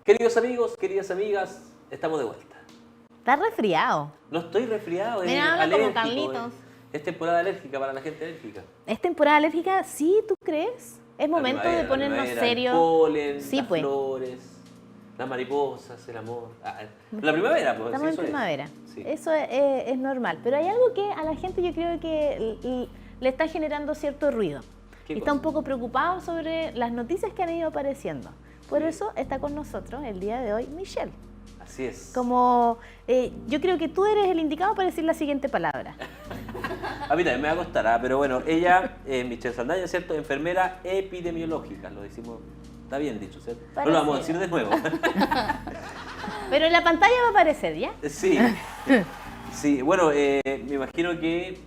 Queridos amigos, queridas amigas, estamos de vuelta. ¿Estás resfriado? No estoy resfriado, es Mira, habla como alérgico. Carlitos. Es temporada alérgica para la gente alérgica. ¿Es temporada alérgica? Sí, ¿tú crees? Es momento de La ponernos primavera, serios. El polen, Sí, las pues. flores, las mariposas, el amor. La primavera, pues. Estamos sí, en eso primavera. es. Sí. Eso es normal. Pero hay algo que a la gente yo creo que le está generando cierto ruido. ¿Qué Y está un cosa? poco preocupado sobre las noticias que han ido apareciendo. Por Sí. eso está con nosotros el día de hoy Michelle. Así es. Como yo creo que tú eres el indicado para decir la siguiente palabra. A mí también me va a costar, pero bueno, ella, Michelle Saldaña, ¿cierto? Enfermera epidemiológica, lo decimos, está bien dicho, ¿cierto? No lo vamos a decir de nuevo. Pero en la pantalla va a aparecer, ¿ya? Sí, sí, bueno, me imagino que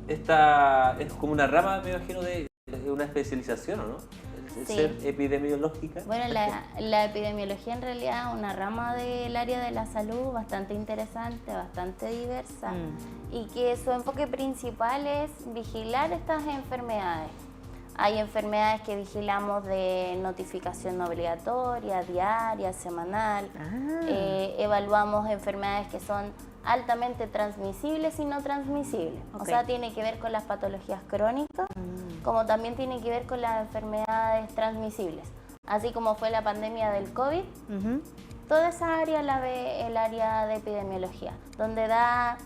esta es como una rama, me imagino, de una especialización, ¿o no? El Sí. ser epidemiológica. Bueno, la epidemiología en realidad es una rama del área de la salud bastante interesante, bastante diversa y que su enfoque principal es vigilar estas enfermedades. Hay enfermedades que vigilamos de notificación obligatoria, diaria, semanal. Evaluamos enfermedades que son altamente transmisibles y no transmisibles. Ok. O sea, tiene que ver con las patologías crónicas, como también tiene que ver con las enfermedades transmisibles. Así como fue la pandemia del COVID, toda esa área la ve el área de epidemiología, donde va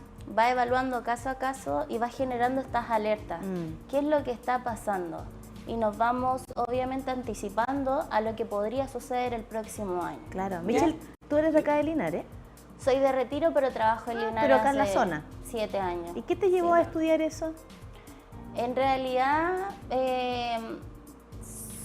evaluando caso a caso y va generando estas alertas. ¿Qué es lo que está pasando? Y nos vamos obviamente anticipando a lo que podría suceder el próximo año. Claro. ¿Ya? Michelle, tú eres de acá de Linares. Soy de Retiro, pero trabajo en Linares pero acá en la hace zona. 7 años. ¿Y qué te llevó a estudiar eso? En realidad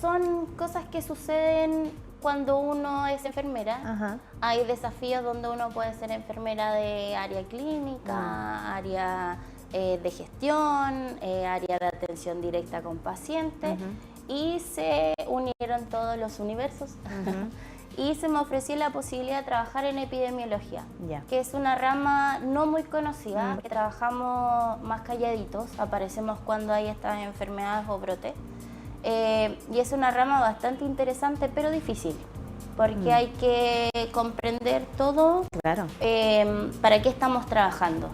son cosas que suceden cuando uno es enfermera. Ajá. Hay desafíos donde uno puede ser enfermera de área clínica, área de gestión, área de atención directa con pacientes, y se unieron todos los universos y se me ofreció la posibilidad de trabajar en epidemiología, Ya. que es una rama no muy conocida, que trabajamos más calladitos, aparecemos cuando hay estas enfermedades o brotes. Y es una rama bastante interesante, pero difícil, porque hay que comprender todo Claro. para qué estamos trabajando.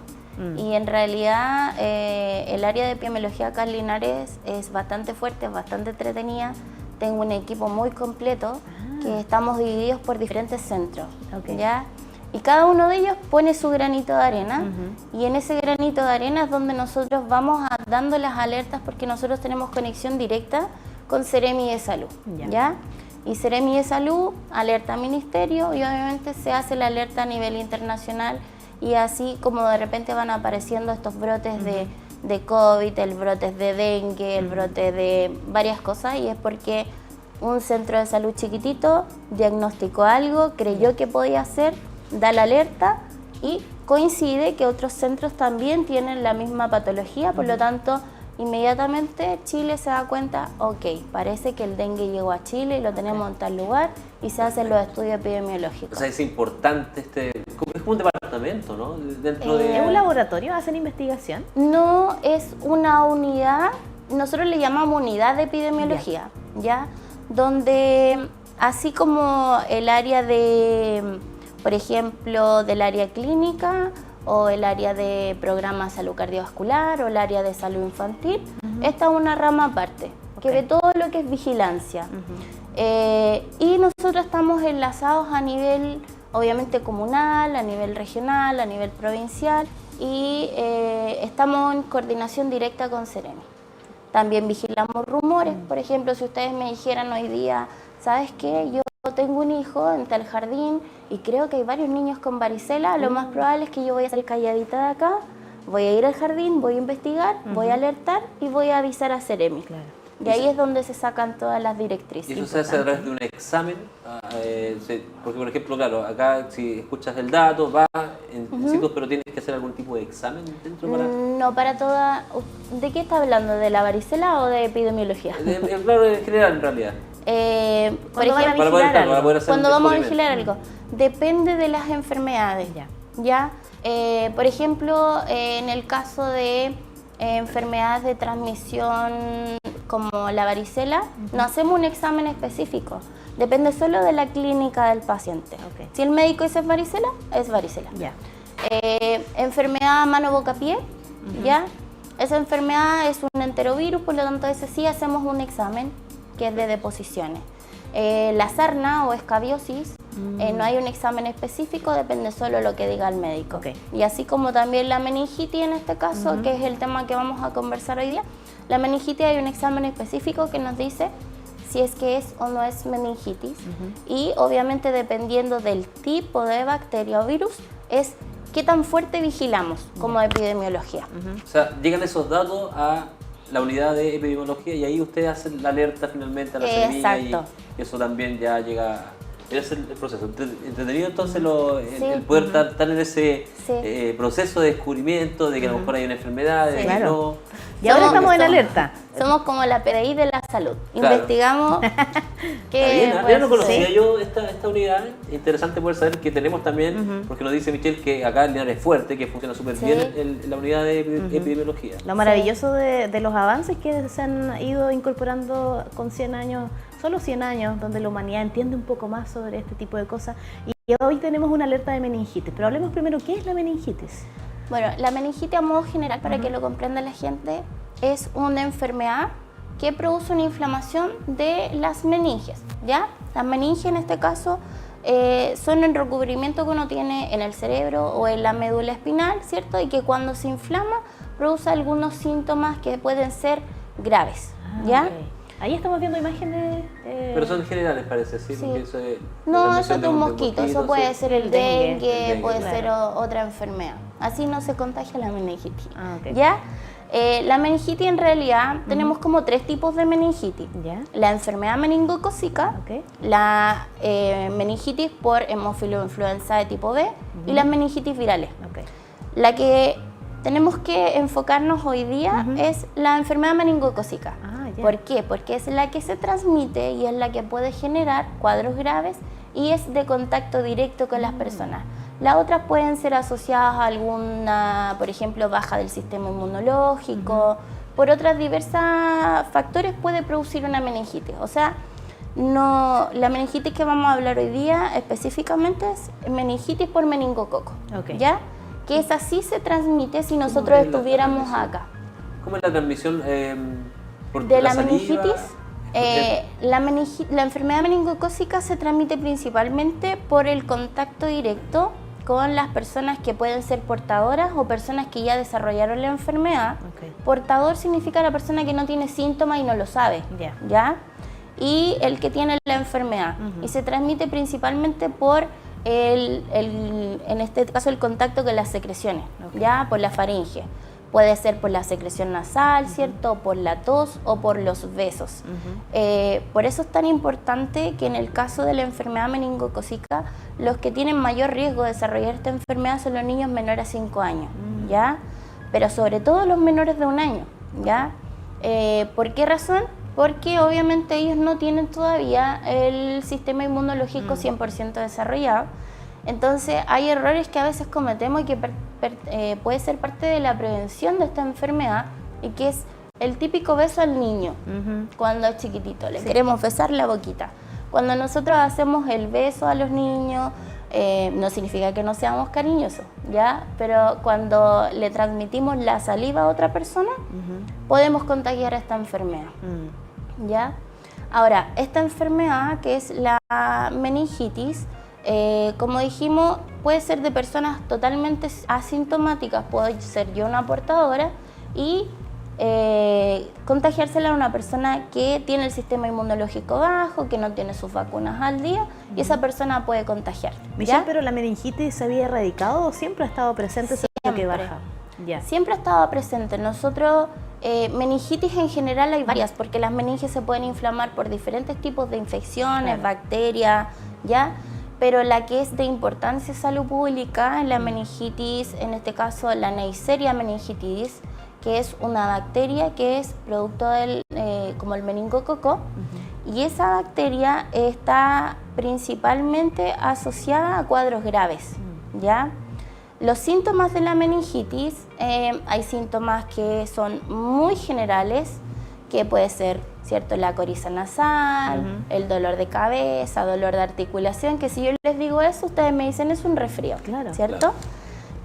Y en realidad el área de epidemiología acá en Linares es bastante fuerte, es bastante entretenida. Tengo un equipo muy completo, que estamos divididos por diferentes centros, Ok. ¿ya? Y cada uno de ellos pone su granito de arena, y en ese granito de arena es donde nosotros vamos dando las alertas, porque nosotros tenemos conexión directa con Seremi de Salud, Ya. ¿ya? Y Seremi de Salud alerta al Ministerio y obviamente se hace la alerta a nivel internacional, y así como de repente van apareciendo estos brotes de COVID, el brote de dengue, el brote de varias cosas, y es porque un centro de salud chiquitito diagnosticó algo, creyó que podía ser, da la alerta y coincide que otros centros también tienen la misma patología, por lo tanto inmediatamente Chile se da cuenta, ok, parece que el dengue llegó a Chile y lo tenemos en tal lugar, y se hacen los estudios epidemiológicos. O sea, es importante es como un departamento, ¿no? Dentro ¿Es un de... laboratorio? ¿Hacen investigación? No, es una unidad, nosotros le llamamos unidad de epidemiología, ¿ya? Donde así como el área de, por ejemplo, del área clínica, o el área de programa de salud cardiovascular, o el área de salud infantil, esta es una rama aparte, que ve todo lo que es vigilancia. Y nosotros estamos enlazados a nivel, obviamente, comunal, a nivel regional, a nivel provincial, y estamos en coordinación directa con Seremi. También vigilamos rumores, por ejemplo, si ustedes me dijeran hoy día, ¿sabes qué? Yo tengo un hijo en tal jardín y creo que hay varios niños con varicela, lo más probable es que yo voy a salir calladita de acá, voy a ir al jardín, voy a investigar, voy a alertar y voy a avisar a Seremi. Claro. Y ahí es donde se sacan todas las directrices. ¿Y eso se hace a través de un examen? Porque, por ejemplo, claro, acá si escuchas el dato, va en sitios, pero tienes que hacer algún tipo de examen dentro para... No, para toda... ¿De qué está hablando? ¿De la varicela o de epidemiología? Claro, en general, en realidad. Por ¿Cuándo van a ejemplo, vigilar algo? para poder hacer cuando un vamos a descubrimiento. vigilar algo, depende de las enfermedades. ¿Ya? Por ejemplo, en el caso de enfermedades de transmisión como la varicela, no hacemos un examen específico, Depende solo de la clínica del paciente. Ok. Si el médico dice es varicela, es varicela. Ya. Enfermedad mano-boca-pie, ¿ya? Esa enfermedad es un enterovirus, por lo tanto ese sí hacemos un examen que es de deposiciones. La sarna o escabiosis, no hay un examen específico, depende solo de lo que diga el médico. Ok. Y así como también la meningitis en este caso, que es el tema que vamos a conversar hoy día, la meningitis hay un examen específico que nos dice si es que es o no es meningitis. Y obviamente dependiendo del tipo de bacteria o virus, es qué tan fuerte vigilamos como epidemiología. O sea, llegan esos datos a la unidad de epidemiología y ahí ustedes hacen la alerta finalmente a la semilla y Exacto. eso también ya llega. Ese es el proceso. Entretenido entonces Sí. el poder estar en ese Sí. proceso de descubrimiento de que a lo mejor hay una enfermedad, de que Claro. no. Y ahora Somos- estamos en alerta. Somos como la PDI de la salud. Claro. Investigamos Está qué bien, puede yo no conocía suceder. yo esta unidad. Interesante poder saber que tenemos también, porque nos dice Michelle que acá en Linares es fuerte, que funciona súper Sí. bien la unidad de epidemiología. Lo maravilloso de los avances que se han ido incorporando con 100 años, solo 100 años, donde la humanidad entiende un poco más sobre este tipo de cosas. Y hoy tenemos una alerta de meningitis. Pero hablemos primero, ¿qué es la meningitis? Bueno, la meningitis a modo general, para que lo comprenda la gente, es una enfermedad que produce una inflamación de las meninges, ¿ya? Las meninges en este caso son el recubrimiento que uno tiene en el cerebro o en la médula espinal, ¿cierto? Y que cuando se inflama produce algunos síntomas que pueden ser graves, ¿ya? Ok. Ahí estamos viendo imágenes. Pero son generales, parece, ¿sí? Sí. Porque eso es la No, transmisión eso es de un mosquito, eso sí. puede ser el dengue, dengue, puede claro. ser otra enfermedad. Así no se contagia la meningitis. Ah, ok. ¿Ya? La meningitis en realidad tenemos como 3 tipos de meningitis. ¿Ya? La enfermedad meningocócica, Ok. la meningitis por hemofiloinfluenza de tipo B y las meningitis virales. Ok. La que tenemos que enfocarnos hoy día es la enfermedad meningocócica. Ah, ya. ¿Por qué? Porque es la que se transmite y es la que puede generar cuadros graves y es de contacto directo con las personas. Las otras pueden ser asociadas a alguna, por ejemplo, baja del sistema inmunológico. Por otras diversas factores puede producir una meningitis. O sea, no, la meningitis que vamos a hablar hoy día específicamente es meningitis por meningococo. Ok. ¿Ya? Que esa sí se transmite si nosotros es la estuviéramos transmisión? acá. ¿Cómo es la transmisión? ¿Por De la saliva? meningitis, la enfermedad meningocócica se transmite principalmente por el contacto directo con las personas que pueden ser portadoras o personas que ya desarrollaron la enfermedad. Ok. Portador significa la persona que no tiene síntomas y no lo sabe, Ya. ¿ya? Y el que tiene la enfermedad. Y se transmite principalmente por en este caso el contacto con las secreciones, ¿ya? Por la faringe. Puede ser por la secreción nasal, ¿cierto? Por la tos o por los besos. Por eso es tan importante que en el caso de la enfermedad meningocócica, los que tienen mayor riesgo de desarrollar esta enfermedad son los niños menores a 5 años, ¿ya? Pero sobre todo los menores de 1 año, ¿ya? ¿Por qué razón? Porque obviamente ellos no tienen todavía el sistema inmunológico 100% desarrollado. Entonces hay errores que a veces cometemos y que puede ser parte de la prevención de esta enfermedad y que es el típico beso al niño cuando es chiquitito. Le queremos besar la boquita. Cuando nosotros hacemos el beso a los niños, no significa que no seamos cariñosos, ¿ya? Pero cuando le transmitimos la saliva a otra persona, podemos contagiar esta enfermedad, ¿ya? Ahora, esta enfermedad que es la meningitis, como dijimos, puede ser de personas totalmente asintomáticas, puedo ser yo una portadora y contagiársela a una persona que tiene el sistema inmunológico bajo, que no tiene sus vacunas al día y esa persona puede contagiar. Michelle, ¿ya? ¿pero la meningitis se había erradicado o siempre ha estado presente? Solo que Siempre. baja. Ya. Siempre ha estado presente. Nosotros, meningitis en general hay varias, porque las meninges se pueden inflamar por diferentes tipos de infecciones, bacterias, ¿ya? Pero la que es de importancia en salud pública es la meningitis, en este caso la Neisseria meningitidis, que es una bacteria que es producto del, como el meningococo, y esa bacteria está principalmente asociada a cuadros graves, ¿ya? Los síntomas de la meningitis, hay síntomas que son muy generales, que puede ser ¿cierto? La coriza nasal, el dolor de cabeza, dolor de articulación, que si yo les digo eso, ustedes me dicen es un resfrío, Claro. ¿cierto? Claro.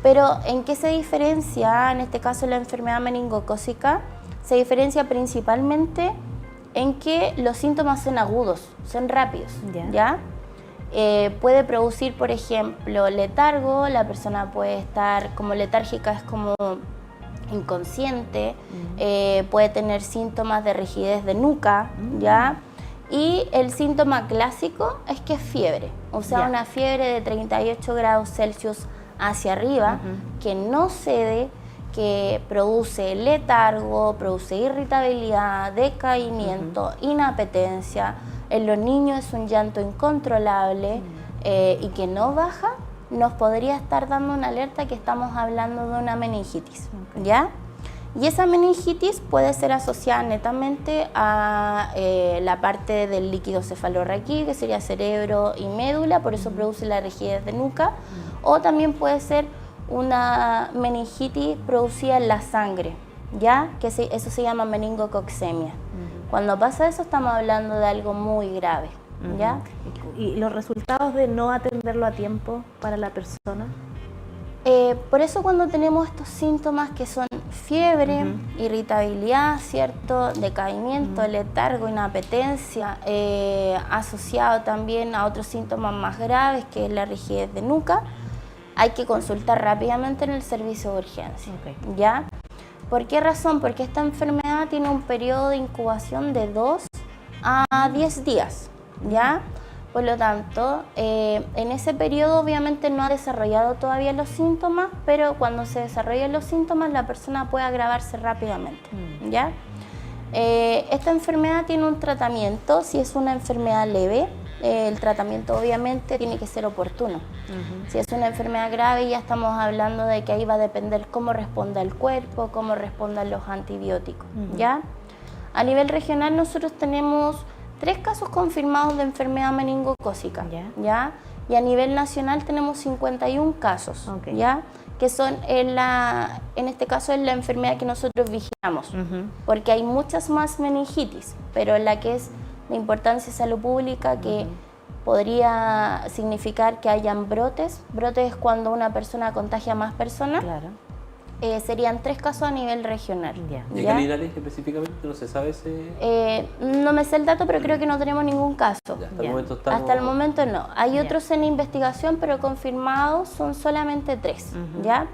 Pero ¿en qué se diferencia, en este caso, la enfermedad meningocócica? Se diferencia principalmente en que los síntomas son agudos, son rápidos, ¿ya? Puede producir, por ejemplo, letargo, la persona puede estar como letárgica, es como inconsciente, puede tener síntomas de rigidez de nuca, ¿ya? Y el síntoma clásico es que es fiebre, o sea, una fiebre de 38 grados Celsius hacia arriba, que no cede, que produce letargo, produce irritabilidad, decaimiento, inapetencia. En los niños es un llanto incontrolable y que no baja, nos podría estar dando una alerta que estamos hablando de una meningitis, ¿ya? Y esa meningitis puede ser asociada netamente a la parte del líquido cefalorraquídeo, que sería cerebro y médula, por eso produce la rigidez de nuca, o también puede ser una meningitis producida en la sangre, ¿ya? Que eso se llama meningococcemia. Cuando pasa eso estamos hablando de algo muy grave, ¿ya? ¿Y los resultados de no atenderlo a tiempo para la persona? Por eso cuando tenemos estos síntomas que son fiebre, irritabilidad, ¿cierto? Decaimiento, letargo, inapetencia, asociado también a otros síntomas más graves que es la rigidez de nuca, hay que consultar rápidamente en el servicio de urgencia, ¿ya? ¿Por qué razón? Porque esta enfermedad tiene un periodo de incubación de 2 a 10 días, ¿ya? Por lo tanto, en ese periodo obviamente no ha desarrollado todavía los síntomas, pero cuando se desarrollan los síntomas la persona puede agravarse rápidamente, ¿ya? Esta enfermedad tiene un tratamiento, si es una enfermedad leve, el tratamiento obviamente tiene que ser oportuno. Si es una enfermedad grave ya estamos hablando de que ahí va a depender cómo responda el cuerpo, cómo respondan los antibióticos, ¿ya? A nivel regional nosotros tenemos 3 casos confirmados de enfermedad meningocócica, ¿ya? Y a nivel nacional tenemos 51 casos, ¿ya? Que son en este caso es la enfermedad que nosotros vigilamos, porque hay muchas más meningitis, pero la que es de importancia de salud pública que podría significar que hayan brotes. Brotes es cuando una persona contagia a más personas. Serían 3 casos a nivel regional. ¿De qué Linares específicamente? ¿No se sabe ese...? No me sé el dato, pero creo que no tenemos ningún caso. Hasta el momento no. Hay otros en investigación, pero confirmados son solamente 3, ¿ya?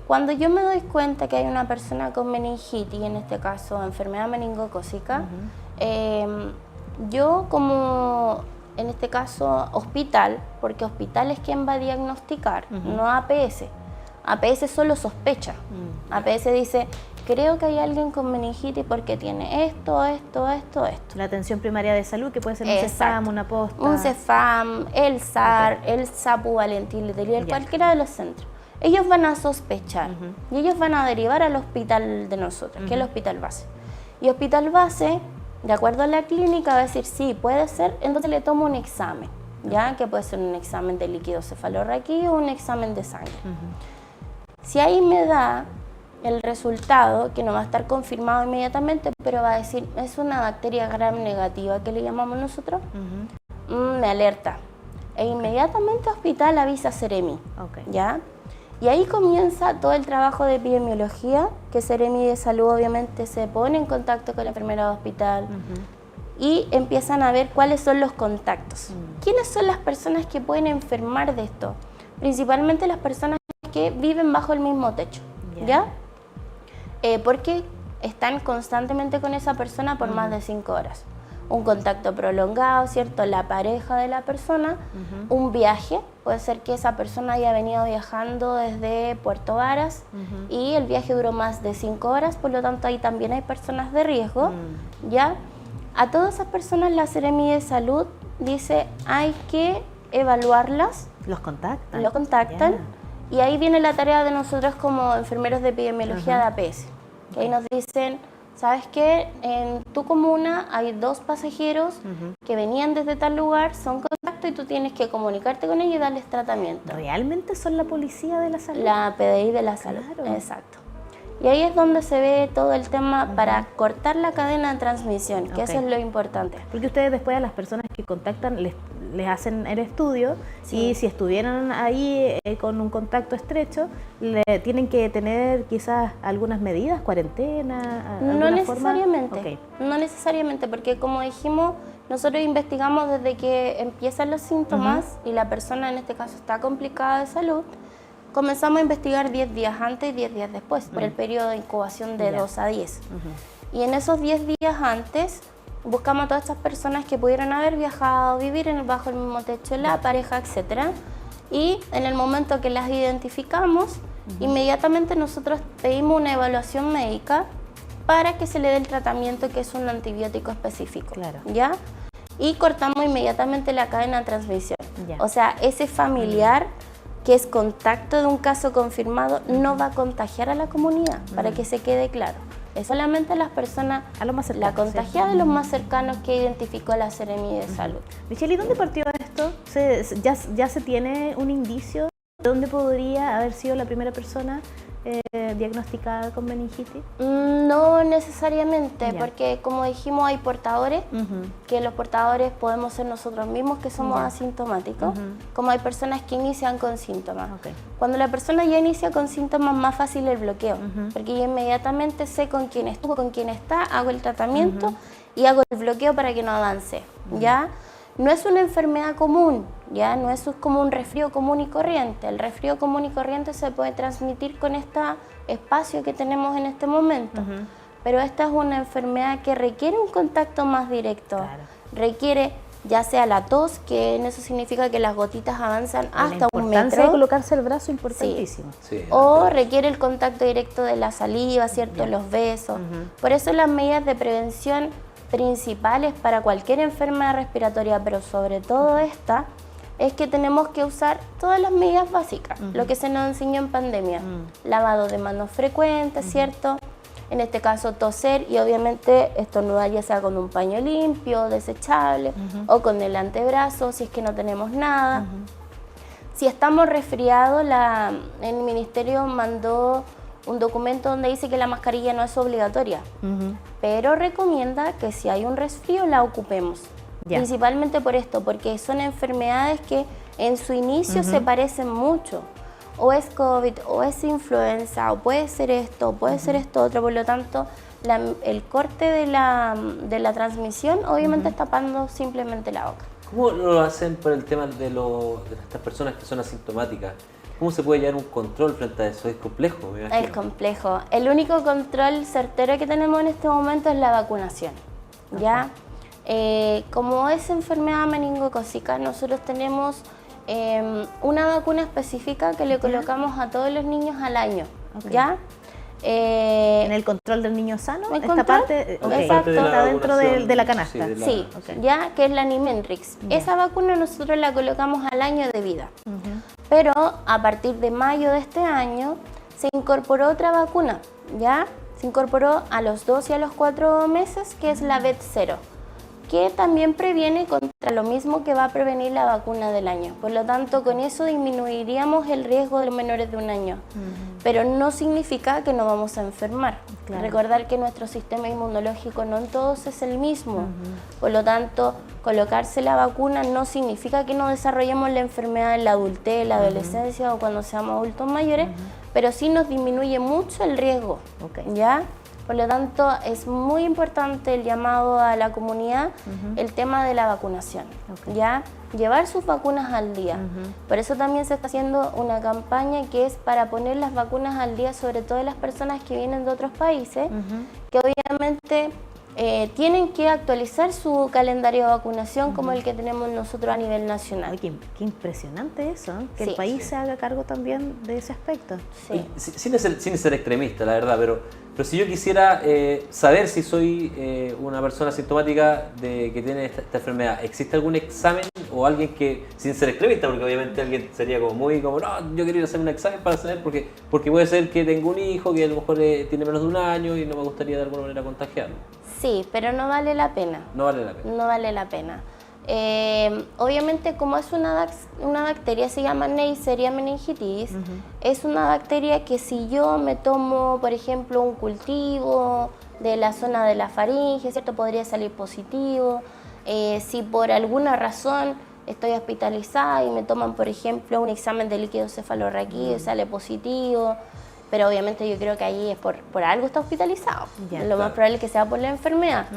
Cuando yo me doy cuenta que hay una persona con meningitis, en este caso enfermedad meningocócica, yo como, en este caso, hospital, porque hospital es quien va a diagnosticar, no APS. APS solo sospecha. APS dice, creo que hay alguien con meningitis porque tiene esto. La atención primaria de salud, que puede ser un CEFAM, una posta. Un CEFAM, el SAR, el SAPU Valentín Letelier, cualquiera de los centros. Ellos van a sospechar y ellos van a derivar al hospital de nosotros, que es el hospital base. Y hospital base, de acuerdo a la clínica, va a decir, sí, puede ser, entonces le tomo un examen, ¿ya? Que puede ser un examen de líquido cefalorraquídeo o un examen de sangre. Si ahí me da el resultado, que no va a estar confirmado inmediatamente, pero va a decir, es una bacteria gram negativa, que le llamamos nosotros, me alerta. E inmediatamente hospital avisa a Seremi, ¿ya? Y ahí comienza todo el trabajo de epidemiología, que Seremi de Salud obviamente se pone en contacto con la enfermera de hospital y empiezan a ver cuáles son los contactos. ¿Quiénes son las personas que pueden enfermar de esto? Principalmente las personas que viven bajo el mismo techo, ¿ya? Porque están constantemente con esa persona por más de 5 horas. Un contacto prolongado, ¿cierto? La pareja de la persona, un viaje, puede ser que esa persona haya venido viajando desde Puerto Varas y el viaje duró más de 5 horas, por lo tanto ahí también hay personas de riesgo, ¿ya? A todas esas personas la Seremi de Salud dice, hay que evaluarlas. Los contactan. Y ahí viene la tarea de nosotros como enfermeros de epidemiología de APS, que ahí nos dicen, ¿sabes qué? En tu comuna hay 2 pasajeros que venían desde tal lugar, son contacto y tú tienes que comunicarte con ellos y darles tratamiento. ¿Realmente son la policía de la salud? La PDI de la salud, exacto. Y ahí es donde se ve todo el tema para cortar la cadena de transmisión, que eso es lo importante. Porque ustedes después a las personas que contactan les hacen el estudio y si estuvieran ahí con un contacto estrecho, tienen que tener quizás algunas medidas, cuarentena, No necesariamente, okay. No necesariamente, porque como dijimos, nosotros investigamos desde que empiezan los síntomas y la persona en este caso está complicada de salud. Comenzamos a investigar 10 días antes y 10 días después, por el periodo de incubación de 2 a 10. Y en esos 10 días antes buscamos a todas estas personas que pudieron haber viajado, vivir bajo el mismo techo, la pareja, etc. Y en el momento que las identificamos, inmediatamente nosotros pedimos una evaluación médica para que se le dé el tratamiento que es un antibiótico específico. ¿Ya? Y cortamos inmediatamente la cadena de transmisión. O sea, ese familiar que es contacto de un caso confirmado no va a contagiar a la comunidad, para que se quede claro. Es solamente las personas, a lo más cercano, la contagiada de los más cercanos que identificó la Seremi de Salud. Michelle, ¿y dónde partió esto? ¿Ya se tiene un indicio de dónde podría haber sido la primera persona diagnosticada con meningitis? No necesariamente, porque como dijimos hay portadores, que los portadores podemos ser nosotros mismos que somos asintomáticos, como hay personas que inician con síntomas. Cuando la persona ya inicia con síntomas, más fácil el bloqueo, porque yo inmediatamente sé con quién estuvo, con quién está, hago el tratamiento y hago el bloqueo para que no avance, ¿ya? No es una enfermedad común, ¿ya? No es como un resfrío común y corriente. El resfrío común y corriente se puede transmitir con este espacio que tenemos en este momento. Pero esta es una enfermedad que requiere un contacto más directo. Requiere ya sea la tos, que en eso significa que las gotitas avanzan hasta 1 metro. La importancia de colocarse el brazo importantísimo. O requiere el contacto directo de la saliva, ¿cierto? Los besos. Por eso las medidas de prevención principales para cualquier enfermedad respiratoria, pero sobre todo esta, es que tenemos que usar todas las medidas básicas, lo que se nos enseñó en pandemia. Lavado de manos frecuente, ¿cierto? En este caso toser y obviamente estornudar ya sea con un paño limpio, desechable o con el antebrazo si es que no tenemos nada. Si estamos resfriados, el ministerio mandó un documento donde dice que la mascarilla no es obligatoria, pero recomienda que si hay un resfrío la ocupemos. Principalmente por esto, porque son enfermedades que en su inicio se parecen mucho. O es COVID, o es influenza, o puede ser esto, o puede ser esto otro. Por lo tanto, el corte de la transmisión obviamente es tapando simplemente la boca. ¿Cómo lo hacen por el tema de estas personas que son asintomáticas? ¿Cómo se puede llevar un control frente a eso? Es complejo, me imagino. Es complejo. El único control certero que tenemos en este momento es la vacunación, ¿ya? Como es enfermedad meningocócica, nosotros tenemos una vacuna específica que le colocamos a todos los niños al año, ¿ya? ¿En el control del niño sano? Esta parte exacto, está dentro de la canasta. Sí, ya, que es la Nimenrix. Esa vacuna nosotros la colocamos al año de vida. Pero a partir de mayo de este año se incorporó otra vacuna, ¿ya? Se incorporó a los 2 y a los 4 meses, que es la Bet0, que también previene contra lo mismo que va a prevenir la vacuna del año. Por lo tanto, con eso disminuiríamos el riesgo de los menores de 1 año. Pero no significa que no vamos a enfermar. Recordar que nuestro sistema inmunológico no en todos es el mismo. Por lo tanto, colocarse la vacuna no significa que no desarrollemos la enfermedad en la adultez, la adolescencia o cuando seamos adultos mayores, pero sí nos disminuye mucho el riesgo, ¿ya? Por lo tanto, es muy importante el llamado a la comunidad, el tema de la vacunación, ¿ya? Llevar sus vacunas al día. Por eso también se está haciendo una campaña que es para poner las vacunas al día, sobre todo de las personas que vienen de otros países, que obviamente tienen que actualizar su calendario de vacunación como el que tenemos nosotros a nivel nacional. Qué impresionante eso, ¿eh? Que el país se haga cargo también de ese aspecto. Sin ser extremista, la verdad, pero si yo quisiera saber si soy una persona asintomática que tiene esta enfermedad, ¿existe algún examen o alguien que, sin ser extremista, porque obviamente alguien sería no, yo quiero ir a hacer un examen para saber, porque puede ser que tengo un hijo que a lo mejor tiene menos de 1 año y no me gustaría de alguna manera contagiarlo? Sí, pero no vale la pena. No vale la pena. No vale la pena. Obviamente, como es una bacteria, se llama Neisseria meningitis, es una bacteria que si yo me tomo, por ejemplo, un cultivo de la zona de la faringe, ¿cierto? Podría salir positivo. Si por alguna razón estoy hospitalizada y me toman, por ejemplo, un examen de líquido cefalorraquídeo y sale positivo, pero obviamente yo creo que ahí es por algo está hospitalizado. Lo más probable es que sea por la enfermedad,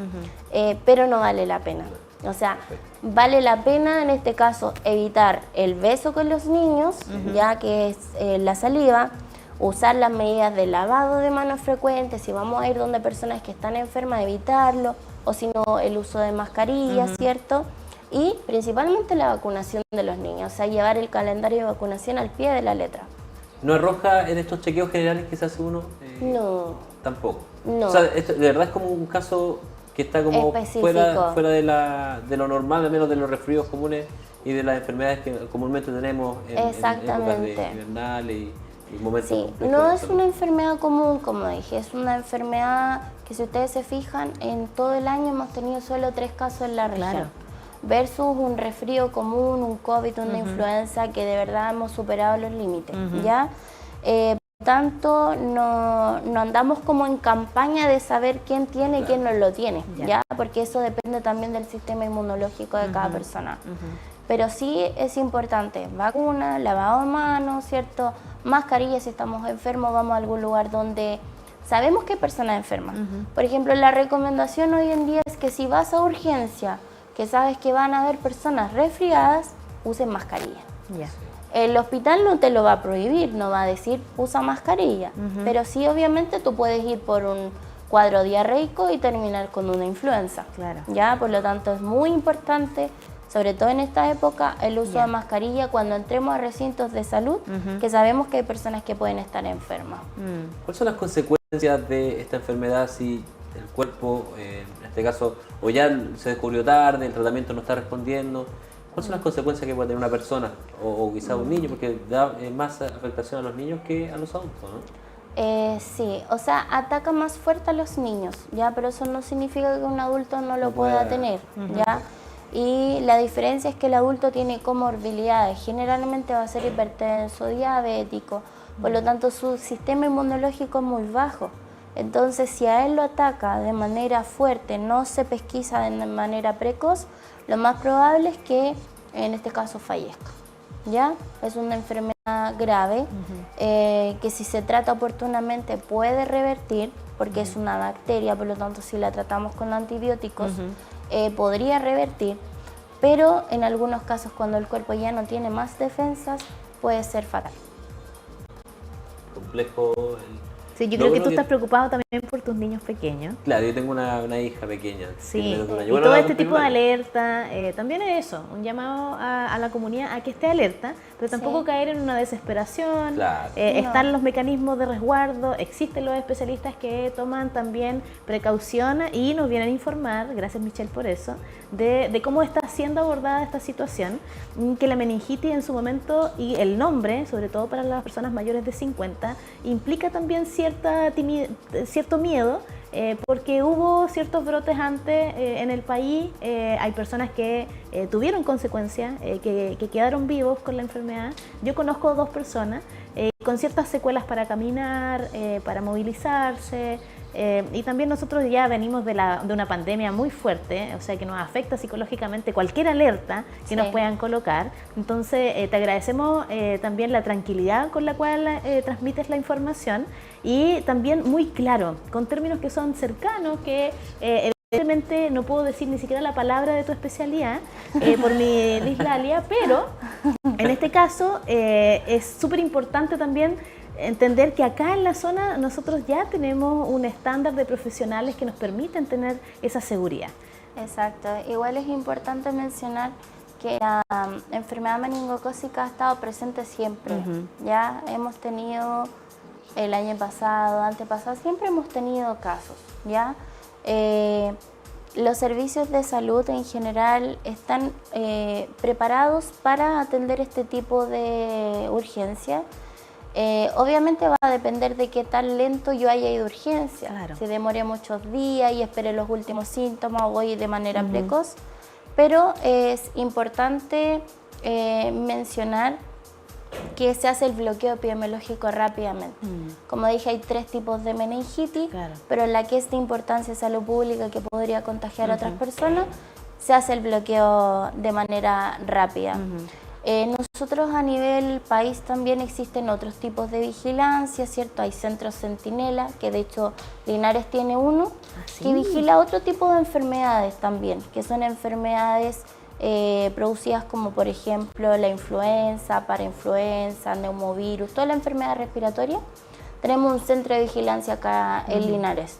pero no vale la pena. O sea, vale la pena en este caso evitar el beso con los niños, ya que es la saliva, usar las medidas de lavado de manos frecuentes, si vamos a ir donde personas que están enfermas, evitarlo, o si no, el uso de mascarillas, ¿cierto? Y principalmente la vacunación de los niños, o sea, llevar el calendario de vacunación al pie de la letra. ¿No arroja en estos chequeos generales que se hace uno? No. Tampoco. No. O sea, esto de verdad es como un caso que está como fuera de lo normal, al menos de los resfríos comunes y de las enfermedades que comúnmente tenemos en épocas de invernales y momentos complejos. No es una enfermedad común, como dije, es una enfermedad que si ustedes se fijan, en todo el año hemos tenido solo 3 casos en la región. Claro. Versus un resfrío común, un COVID, una influenza, que de verdad hemos superado los límites, ¿ya? Por tanto, no andamos como en campaña de saber quién tiene y quién no lo tiene, ¿ya? Porque eso depende también del sistema inmunológico de cada persona. Pero sí es importante, vacuna, lavado de manos, ¿cierto? Mascarilla si estamos enfermos, vamos a algún lugar donde sabemos que hay personas enfermas. Por ejemplo, la recomendación hoy en día es que si vas a urgencia, que sabes que van a haber personas resfriadas, usen mascarilla. El hospital no te lo va a prohibir, no va a decir usa mascarilla, pero sí obviamente tú puedes ir por un cuadro diarreico y terminar con una influenza. ¿Ya? Por lo tanto es muy importante, sobre todo en esta época, el uso de mascarilla cuando entremos a recintos de salud, que sabemos que hay personas que pueden estar enfermas. ¿Cuáles son las consecuencias de esta enfermedad si el cuerpo, en este caso, o ya se descubrió tarde, el tratamiento no está respondiendo? ¿Cuáles son las consecuencias que puede tener una persona o quizá un niño? Porque da más afectación a los niños que a los adultos, ¿no? Sí, o sea, ataca más fuerte a los niños, ¿ya? Pero eso no significa que un adulto no lo pueda tener, ¿ya? Y la diferencia es que el adulto tiene comorbilidades, generalmente va a ser hipertenso, diabético, por lo tanto su sistema inmunológico es muy bajo. Entonces, si a él lo ataca de manera fuerte, no se pesquisa de manera precoz, lo más probable es que, en este caso, fallezca. ¿Ya? Es una enfermedad grave que si se trata oportunamente puede revertir, porque es una bacteria, por lo tanto, si la tratamos con antibióticos, podría revertir, pero en algunos casos, cuando el cuerpo ya no tiene más defensas, puede ser fatal. Complejo. Sí, yo creo que tú estás preocupado también por tus niños pequeños. Claro, yo tengo una hija pequeña. Sí, y todo este tipo de alerta, también es eso, un llamado a la comunidad a que esté alerta, pero tampoco caer en una desesperación. Claro. Están los mecanismos de resguardo, existen los especialistas que toman también precaución y nos vienen a informar, gracias Michelle por eso, de cómo está siendo abordada esta situación, que la meningitis en su momento y el nombre, sobre todo para las personas mayores de 50, implica también cierto miedo, porque hubo ciertos brotes antes en el país, hay personas que tuvieron consecuencias, que quedaron vivos con la enfermedad. Yo conozco 2 personas con ciertas secuelas para caminar, para movilizarse, y también nosotros ya venimos de una pandemia muy fuerte, o sea que nos afecta psicológicamente cualquier alerta que nos puedan colocar. Entonces te agradecemos también la tranquilidad con la cual transmites la información y también muy claro, con términos que son cercanos, que evidentemente no puedo decir ni siquiera la palabra de tu especialidad por mi dislalia, pero en este caso es súper importante también entender que acá en la zona nosotros ya tenemos un estándar de profesionales que nos permiten tener esa seguridad. Exacto. Igual es importante mencionar que la enfermedad meningocócica ha estado presente siempre. Ya hemos tenido el año pasado, antepasado, siempre hemos tenido casos. ¿Ya? Los servicios de salud en general están preparados para atender este tipo de urgencia. Obviamente va a depender de qué tan lento yo haya ido a urgencia. Si demoré muchos días y esperé los últimos síntomas o voy de manera precoz. pero es importante mencionar que se hace el bloqueo epidemiológico rápidamente. Como dije, hay 3 tipos de meningitis, Claro. pero la que es de importancia de salud pública que podría contagiar a otras personas, se hace el bloqueo de manera rápida. Nosotros a nivel país también existen otros tipos de vigilancia, ¿cierto? Hay centros centinela, que de hecho Linares tiene uno, que vigila otro tipo de enfermedades también, que son enfermedades producidas como por ejemplo la influenza, parainfluenza, neumovirus, toda la enfermedad respiratoria. Tenemos un centro de vigilancia acá en Linares,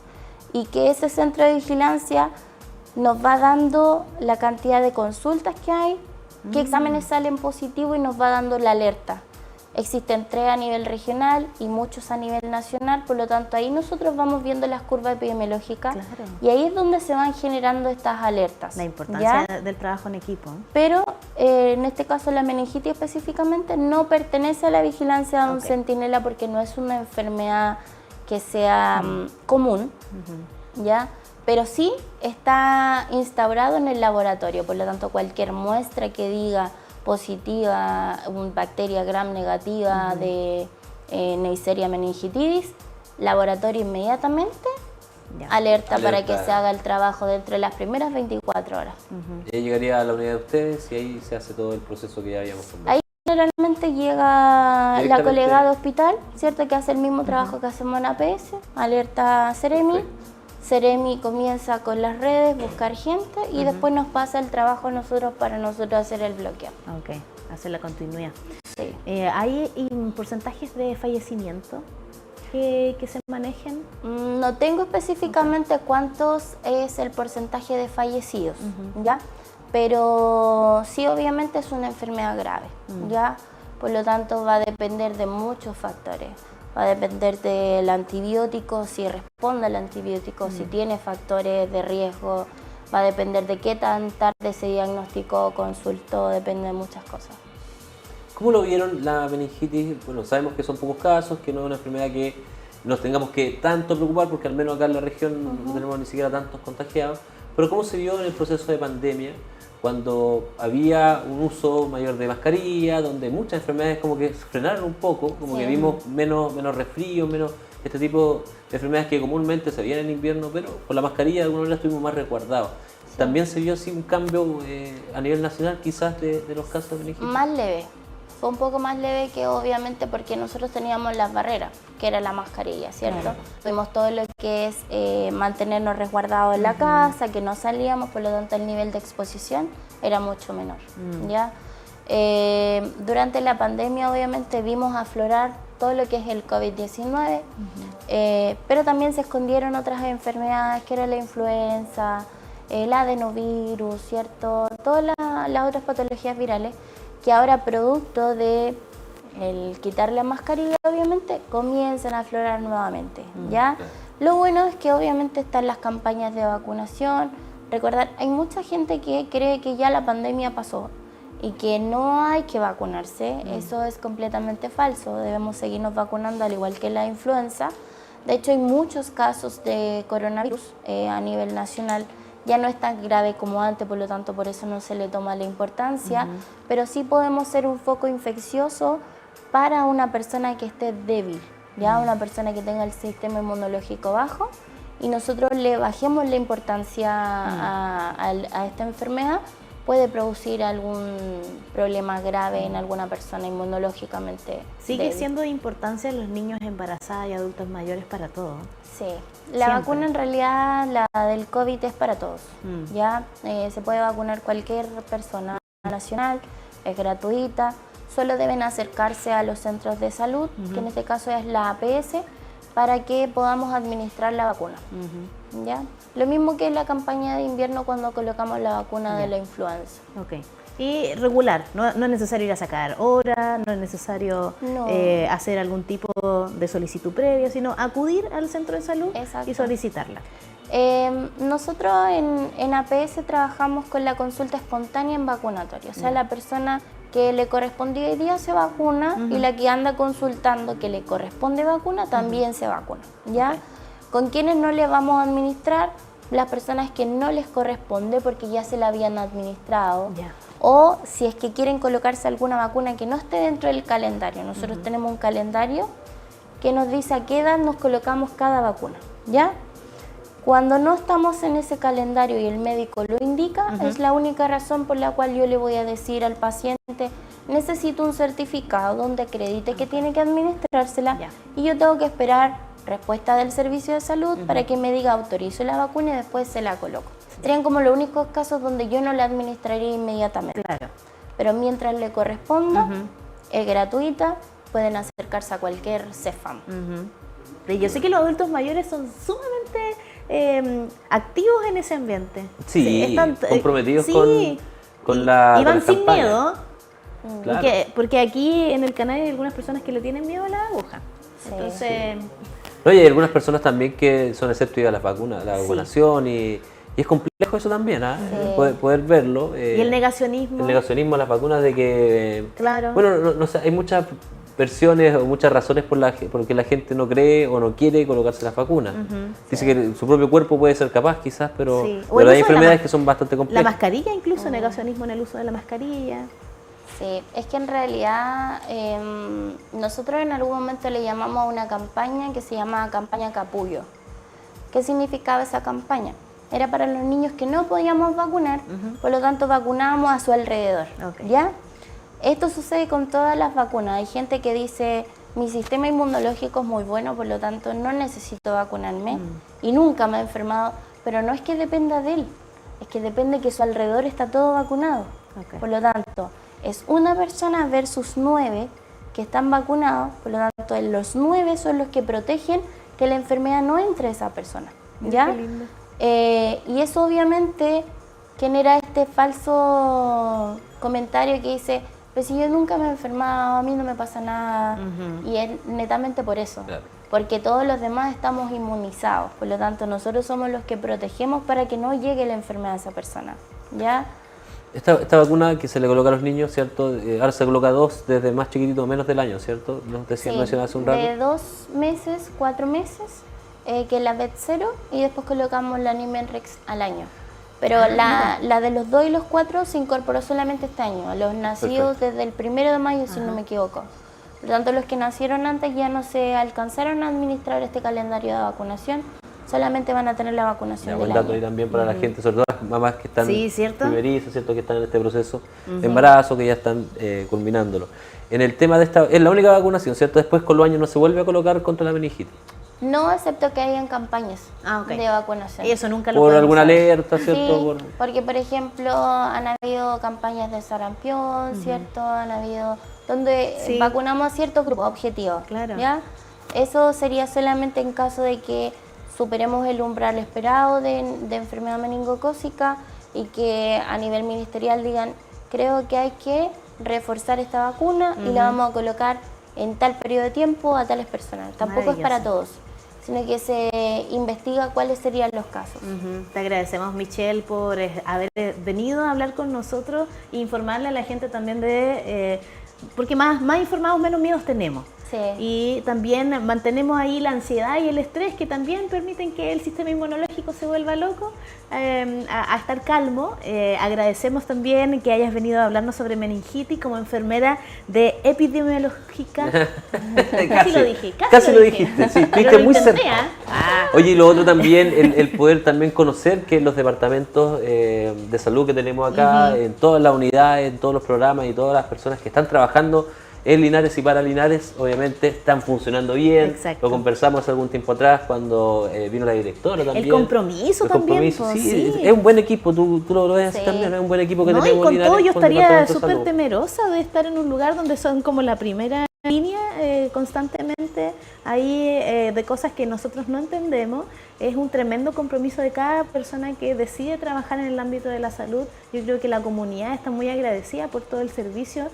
y que ese centro de vigilancia nos va dando la cantidad de consultas que hay, qué exámenes salen positivos, y nos va dando la alerta. Existen 3 a nivel regional y muchos a nivel nacional, por lo tanto ahí nosotros vamos viendo las curvas epidemiológicas, Claro. y ahí es donde se van generando estas alertas. La importancia ¿ya? del trabajo en equipo. Pero en este caso la meningitis específicamente no pertenece a la vigilancia de un centinela, porque no es una enfermedad que sea común, ¿ya? Pero sí está instaurado en el laboratorio, por lo tanto cualquier muestra que diga positiva, bacteria gram negativa de Neisseria meningitidis, laboratorio inmediatamente alerta para que se haga el trabajo dentro de las primeras 24 horas. Y ahí llegaría a la unidad de ustedes y ahí se hace todo el proceso que ya habíamos conversado. Ahí generalmente llega la Directamente. colega de hospital, ¿cierto? Que hace el mismo trabajo que hacemos en APS, alerta a Ceremi. Perfecto. Ceremi comienza con las redes, buscar gente, y después nos pasa el trabajo a nosotros para nosotros hacer el bloqueo. Ok, hacer la continuidad. Sí. ¿Hay porcentajes de fallecimiento que se manejen? No tengo específicamente cuántos es el porcentaje de fallecidos, ¿ya? Pero sí, obviamente es una enfermedad grave, ¿ya? Por lo tanto va a depender de muchos factores. Va a depender del antibiótico, si responde al antibiótico, si tiene factores de riesgo, va a depender de qué tan tarde se diagnosticó o consultó, depende de muchas cosas. ¿Cómo lo vieron la meningitis? Bueno, sabemos que son pocos casos, que no es una enfermedad que nos tengamos que tanto preocupar, porque al menos acá en la región no tenemos ni siquiera tantos contagiados, pero ¿cómo se vio en el proceso de pandemia, cuando había un uso mayor de mascarilla, donde muchas enfermedades como que frenaron un poco, como que vimos menos resfrío, menos este tipo de enfermedades que comúnmente se veían en invierno, pero con la mascarilla de alguna manera estuvimos más resguardados? ¿También se vio así un cambio a nivel nacional quizás de los casos de meningitis? Más leve, fue un poco más leve, que obviamente porque nosotros teníamos las barreras, que era la mascarilla, ¿cierto? Tuvimos todo lo que es mantenernos resguardados en la casa, que no salíamos, por lo tanto el nivel de exposición era mucho menor, ¿ya? Durante la pandemia obviamente vimos aflorar todo lo que es el COVID-19, pero también se escondieron otras enfermedades, que era la influenza, el adenovirus, ¿cierto? Todas las otras patologías virales, que ahora producto de el quitar la mascarilla obviamente comienzan a aflorar nuevamente, ¿ya? Lo bueno es que obviamente están las campañas de vacunación. Recordar, hay mucha gente que cree que ya la pandemia pasó y que no hay que vacunarse. Eso es completamente falso, debemos seguirnos vacunando al igual que la influenza. De hecho hay muchos casos de coronavirus a nivel nacional. Ya no es tan grave como antes, por lo tanto por eso no se le toma la importancia, pero sí podemos ser un foco infeccioso para una persona que esté débil, ya una persona que tenga el sistema inmunológico bajo, y nosotros le bajemos la importancia a esta enfermedad, puede producir algún problema grave en alguna persona inmunológicamente Sigue débil. siendo de importancia en los niños embarazadas y adultos mayores para todo. Sí, la Siempre. vacuna en realidad, la del COVID, es para todos. Ya se puede vacunar cualquier persona nacional, es gratuita, solo deben acercarse a los centros de salud, que en este caso es la APS, para que podamos administrar la vacuna. ¿Ya? Lo mismo que en la campaña de invierno cuando colocamos la vacuna de la influenza. Ok. Y regular, no es necesario ir a sacar hora, no es necesario No. hacer algún tipo de solicitud previa, sino acudir al centro de salud Exacto. y solicitarla. Nosotros en APS trabajamos con la consulta espontánea en vacunatorio, o sea, la persona que le corresponde hoy día se vacuna y la que anda consultando que le corresponde vacuna también se vacuna, ¿ya? Con quienes no le vamos a administrar las personas que no les corresponde porque ya se la habían administrado. Ya. O si es que quieren colocarse alguna vacuna que no esté dentro del calendario. Nosotros tenemos un calendario que nos dice a qué edad nos colocamos cada vacuna, ¿ya? Cuando no estamos en ese calendario y el médico lo indica, es la única razón por la cual yo le voy a decir al paciente, necesito un certificado donde acredite que tiene que administrársela y yo tengo que esperar respuesta del servicio de salud para que me diga autorizo la vacuna y después se la coloco. Serían como los únicos casos donde yo no la administraría inmediatamente. Claro. Pero mientras le corresponda, es gratuita, pueden acercarse a cualquier CEFAM. Y yo sé que los adultos mayores son sumamente activos en ese ambiente. Sí, están, comprometidos sí, con la y van con las sin campañas. miedo, Claro. porque aquí en el canal hay algunas personas que le tienen miedo a la aguja. Sí. Entonces, No, y hay algunas personas también que son escépticas a las vacunas, la vacunación y es complejo eso también, ¿ah? Poder verlo. y el negacionismo. El negacionismo a las vacunas de que... Claro. Bueno, no sé, hay muchas versiones o muchas razones por que la gente no cree o no quiere colocarse las vacunas. Dice que su propio cuerpo puede ser capaz quizás, pero, Sí. O pero el hay uso de enfermedades que son bastante La complejas. mascarilla incluso, negacionismo en el uso de la mascarilla. Sí, es que en realidad nosotros en algún momento le llamamos a una campaña que se llama campaña Capullo. ¿Qué significaba esa campaña? Era para los niños que no podíamos vacunar, por lo tanto vacunábamos a su alrededor, ¿ya? Esto sucede con todas las vacunas. Hay gente que dice, mi sistema inmunológico es muy bueno, por lo tanto no necesito vacunarme y nunca me he enfermado, pero no es que dependa de él, es que depende que su alrededor está todo vacunado. Por lo tanto, es una persona versus 9 que están vacunados, por lo tanto los 9 son los que protegen que la enfermedad no entre a esa persona, ¿ya? Qué lindo. Y eso obviamente genera este falso comentario que dice, pues si yo nunca me he enfermado, a mí no me pasa nada, y es netamente por eso, Claro. porque todos los demás estamos inmunizados, por lo tanto nosotros somos los que protegemos para que no llegue la enfermedad a esa persona, ¿ya? Esta vacuna que se le coloca a los niños, ¿cierto? Ahora se coloca 2 desde más chiquitito, menos del año, ¿cierto? Nos decía Sí, mencionaba hace un rato. de 2 meses, 4 meses, que es la BET0, y después colocamos la Nimenrex al año. Pero la de los 2 y los 4 se incorporó solamente este año, a los nacidos desde el 1 de mayo, si no me equivoco. Por lo tanto, los que nacieron antes ya no se alcanzaron a administrar este calendario de vacunación, solamente van a tener la vacunación Ya, del buen dato ahí año. también para la gente, sobre todo las mamás que están Sí, ¿cierto? primerizas, ¿cierto? Que están en este proceso de embarazo, que ya están culminándolo. En el tema de esta, es la única vacunación, ¿cierto? Después con los años no se vuelve a colocar contra la meningitis. No, excepto que hayan campañas Ok. de vacunación. Y eso nunca lo Por podemos alguna saber. alerta, ¿cierto? Sí, Por- porque por ejemplo han habido campañas de sarampión, ¿cierto? Han habido donde Sí. vacunamos a ciertos grupos objetivos, Claro. ¿ya? Eso sería solamente en caso de que superemos el umbral esperado de enfermedad meningocócica y que a nivel ministerial digan, creo que hay que reforzar esta vacuna y la vamos a colocar en tal periodo de tiempo a tales personas. Tampoco es para Maravilloso. todos, sino que se investiga cuáles serían los casos. Te agradecemos, Michelle, por haber venido a hablar con nosotros e informarle a la gente también de... porque más informados, menos miedos tenemos. Sí. Y también mantenemos ahí la ansiedad y el estrés que también permiten que el sistema inmunológico se vuelva loco, a estar calmo. Agradecemos también que hayas venido a hablarnos sobre meningitis como enfermera de epidemiológica. Casi lo dije, Casi lo dije. dijiste, sí, Pero estuviste lo muy intenté, cerca. ¿ah? Oye, y lo otro también, el poder también conocer que los departamentos de salud que tenemos acá, en todas las unidades, en todos los programas y todas las personas que están trabajando en Linares y para Linares, obviamente están funcionando bien. Exacto. Lo conversamos hace algún tiempo atrás cuando vino la directora también. El compromiso El también, compromiso, pues, sí, sí. Es un buen equipo, tú lo ves así Sí. también, es un buen equipo que No, y tenemos en con Linares. todo yo con el estaría Departamento de súper Salud. temerosa de estar en un lugar donde son como la primera línea constantemente ahí de cosas que nosotros no entendemos. Es un tremendo compromiso de cada persona que decide trabajar en el ámbito de la salud. Yo creo que la comunidad está muy agradecida por todo el servicio,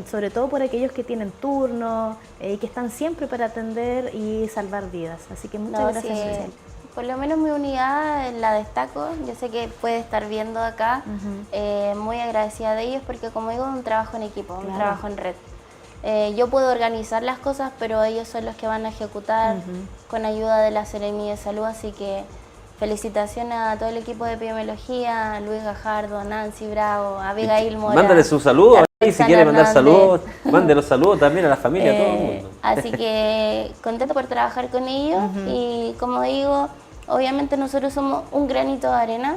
sobre todo por aquellos que tienen turno y que están siempre para atender y salvar vidas. Así que muchas No, gracias, sí, Michelle. por lo menos mi unidad la destaco, yo sé que puede estar viendo acá, muy agradecida de ellos porque como digo es un trabajo en equipo, un Claro. trabajo en red. Yo puedo organizar las cosas, pero ellos son los que van a ejecutar con ayuda de la Seremi de Salud, así que felicitaciones a todo el equipo de epidemiología, Luis Gajardo, Nancy Bravo, Abigail Mora. Mándale su saludo, ahí, si quiere mandar Hernández. saludos, mande los saludos también a la familia, a todo el mundo. Así que contento por trabajar con ellos y como digo, obviamente nosotros somos un granito de arena,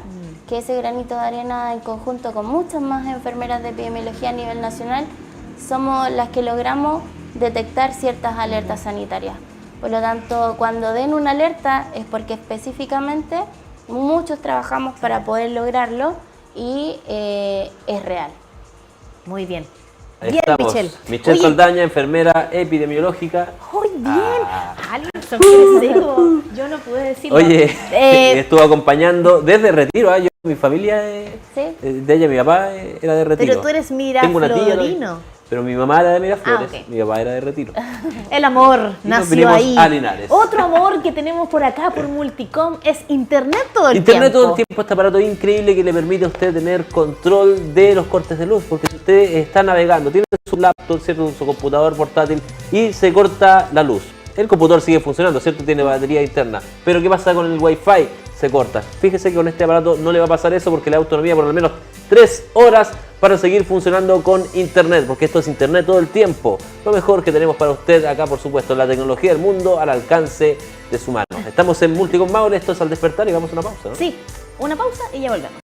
que ese granito de arena en conjunto con muchas más enfermeras de epidemiología a nivel nacional, somos las que logramos detectar ciertas alertas sanitarias. Por lo tanto, cuando den una alerta es porque específicamente muchos trabajamos para poder lograrlo y es real. Muy bien. Ahí Bien, estamos. Michelle. Michelle Oye, Saldaña, enfermera epidemiológica. ¡Muy bien! Ah. Alison, qué seco. Yo no pude decirlo. Oye, estuvo acompañando desde Retiro. Yo, mi familia, ¿Sí? de ella, mi papá era de Retiro. Pero tú eres Tengo una tía, Miraflorino. pero mi mamá era de Miraflores, Ah, ok. mi papá era de Retiro. El amor Y nos nació vinimos ahí. a Linares. Otro amor que tenemos por acá, por Multicom, es Internet todo el Internet tiempo. todo el tiempo, este aparato increíble que le permite a usted tener control de los cortes de luz, porque si usted está navegando, tiene su laptop, ¿cierto? Su computador portátil y se corta la luz. El computador sigue funcionando, ¿cierto? Tiene batería interna. Pero ¿qué pasa con el Wi-Fi? Se corta. Fíjese que con este aparato no le va a pasar eso porque le da autonomía por al menos 3 horas para seguir funcionando con Internet, porque esto es Internet todo el tiempo. Lo mejor que tenemos para usted acá, por supuesto, la tecnología del mundo al alcance de su mano. Estamos en Multicom Maule, esto es Al Despertar y vamos a una pausa, ¿no? Sí, una pausa y ya volvemos.